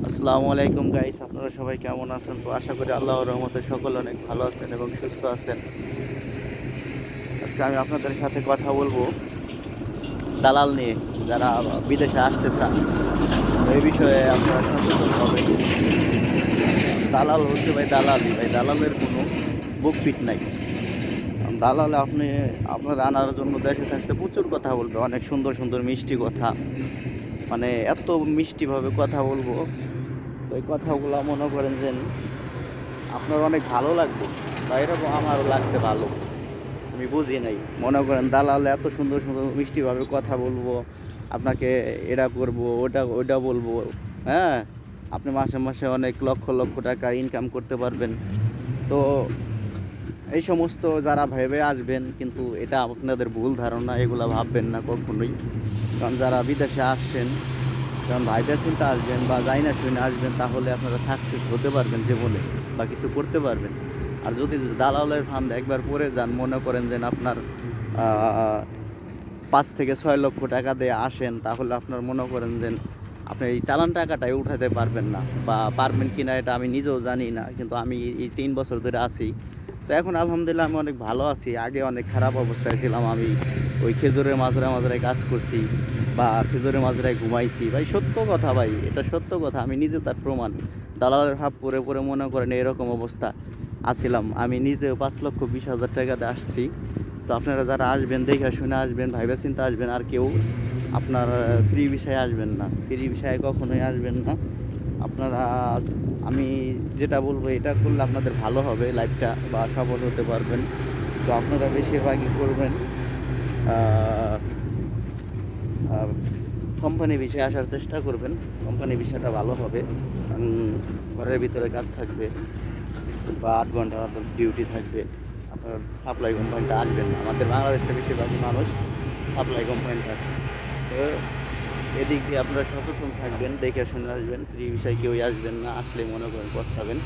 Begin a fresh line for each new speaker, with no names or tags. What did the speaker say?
আসসালামু আলাইকুম গাইস, আপনারা সবাই কেমন আছেন? তো আশা করি আল্লাহর রহমতে সকলে অনেক ভালো আছেন এবং সুস্থ আছেন। আজকে আমি আপনাদের সাথে কথা বলবো দালাল নিয়ে। যারা বিদেশে আসতে চান এই বিষয়ে আপনারা সচেতন হবেন। দালাল হচ্ছে ভাই দালালি, ভাই দালালের কোনো বুকপিট নাই। দালালে আপনার আনার জন্য দেশে থাকতে প্রচুর কথা বলবে, অনেক সুন্দর সুন্দর মিষ্টি কথা, মানে এত মিষ্টিভাবে কথা বলবো। তো এই কথাগুলো মনে করেন যে আপনার অনেক ভালো লাগবে, বা এরকম আমারও লাগছে ভালো। আমি বুঝি নাই, মনে করেন দালাল এত সুন্দর সুন্দর মিষ্টিভাবে কথা বলবো, আপনাকে এটা করব ওটা ওইটা বলবো। হ্যাঁ, আপনি মাসে মাসে অনেক লক্ষ লক্ষ টাকা ইনকাম করতে পারবেন। তো এই সমস্ত যারা ভেবে আসবেন, কিন্তু এটা আপনাদের ভুল ধারণা, এগুলো ভাববেন না কখনোই। কারণ যারা বিদেশে আসছেন, কারণ ভাইবে চিন্তা আসবেন বা যাই না শুনে আসবেন, তাহলে আপনারা সাকসেস হতে পারবেন জীবনে বা কিছু করতে পারবেন। আর যদি দালালের ফান্দ একবার পড়ে যান, মনে করেন যে আপনার 5 থেকে 6 লক্ষ টাকা দিয়ে আসেন, তাহলে আপনার মনে করেন যে আপনি এই চালান টাকাটাই উঠাতে পারবেন না, বা পারবেন কি না এটা আমি নিজেও জানি না। কিন্তু আমি এই 3 বছর ধরে আছি, তো এখন আলহামদুলিল্লাহ আমি অনেক ভালো আছি। আগে অনেক খারাপ অবস্থায় ছিলাম, আমি ওই খেজুরের মাজরা মাজরায় কাজ করছি বা খেজুরের মাজরায় ঘুমাইছি। ভাই সত্য কথা, ভাই এটা সত্য কথা, আমি নিজে তার প্রমাণ। দালালের হাত পরে পরে মনে করেন এরকম অবস্থা আছিলাম। আমি নিজেও 5,20,000 টাকাতে আসছি। তো আপনারা যারা আসবেন দেখে শুনে আসবেন, ভাইবা চিন্তা আসবেন। আর কেউ আপনার ফ্রি বিষয়ে আসবেন না, ফ্রি বিষয়ে কখনোই আসবেন না আপনারা। আমি যেটা বলবো এটা করলে আপনাদের ভালো হবে লাইফটা, বা সফল হতে পারবেন। তো আপনারা বেশিরভাগই করবেন কোম্পানি বিষয়ে আসার চেষ্টা করবেন। কোম্পানি বিষয়টা ভালো হবে, কারণ ঘরের ভিতরে কাজ থাকবে বা 8 ঘন্টা আপনার ডিউটি থাকবে। আপনার সাপ্লাই কোম্পানিতে আসবেন না, আমাদের বাংলাদেশটা বেশিরভাগই মানুষ সাপ্লাই কোম্পানিতে আসে। তো এদিক দিয়ে আপনারা সচেতন থাকবেন, দেখে শুনে আসবেন। ফ্রি বিষয়ে কেউই আসবেন না, আসলে মনে করেন পস্তাবেন।